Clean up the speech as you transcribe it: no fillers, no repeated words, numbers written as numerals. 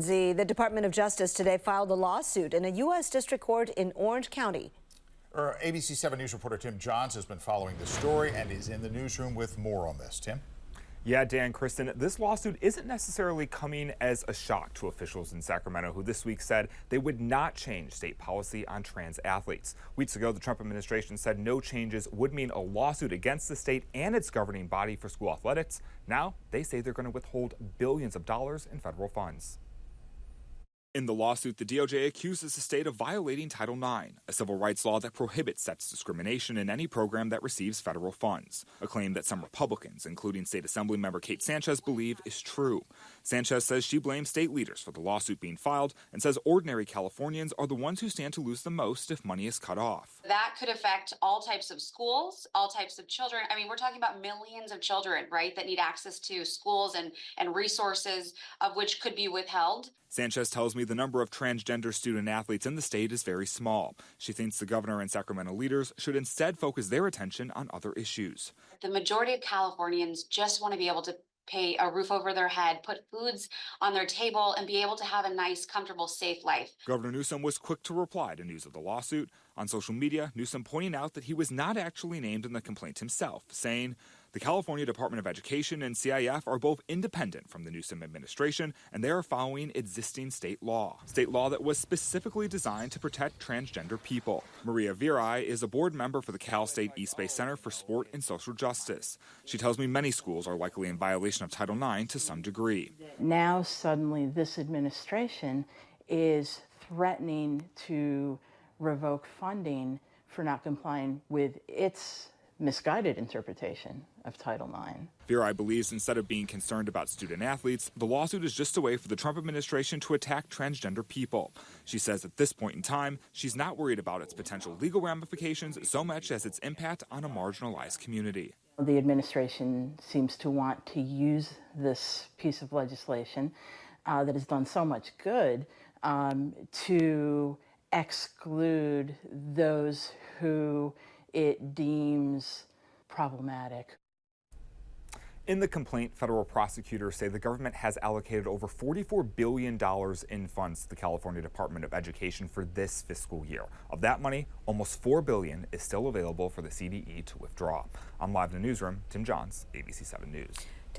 The Department of Justice today filed a lawsuit in a U.S. District Court in Orange County. Our ABC 7 News reporter Tim Johns has been following the story and is in the newsroom with more on this. Tim? Yeah, Dan, Kristen, this lawsuit isn't necessarily coming as a shock to officials in Sacramento who this week said they would not change state policy on trans athletes. Weeks ago, the Trump administration said no changes would mean a lawsuit against the state and its governing body for school athletics. Now, they say they're going to withhold billions of dollars in federal funds. In the lawsuit, the DOJ accuses the state of violating Title IX, a civil rights law that prohibits sex discrimination in any program that receives federal funds, a claim that some Republicans, including State Assembly member Kate Sanchez, believe is true. Sanchez says she blames state leaders for the lawsuit being filed and says ordinary Californians are the ones who stand to lose the most if money is cut off. That could affect all types of schools, all types of children. I mean, we're talking about millions of children, right, that need access to schools and resources of which could be withheld. Sanchez tells me the number of transgender student athletes in the state is very small. She thinks the governor and Sacramento leaders should instead focus their attention on other issues. The majority of Californians just want to be able to pay a roof over their head, put foods on their table, and be able to have a nice, comfortable, safe life. Governor Newsom was quick to reply to news of the lawsuit. On social media, Newsom pointing out that he was not actually named in the complaint himself, saying, "The California Department of Education and CIF are both independent from the Newsom administration, and they are following existing state law that was specifically designed to protect transgender people." Maria Virai is a board member for the Cal State East Bay Center for Sport and Social Justice. She tells me many schools are likely in violation of Title IX to some degree. Now suddenly this administration is threatening to revoke funding for not complying with its misguided interpretation of Title IX. Virai believes instead of being concerned about student athletes, the lawsuit is just a way for the Trump administration to attack transgender people. She says at this point in time, she's not worried about its potential legal ramifications so much as its impact on a marginalized community. The administration seems to want to use this piece of legislation that has done so much good to exclude those who it deems problematic. In the complaint, federal prosecutors say the government has allocated over $44 billion in funds to the California Department of Education for this fiscal year. Of that money, almost $4 billion is still available for the CDE to withdraw. I'm live in the newsroom. Tim Johns, ABC 7 News.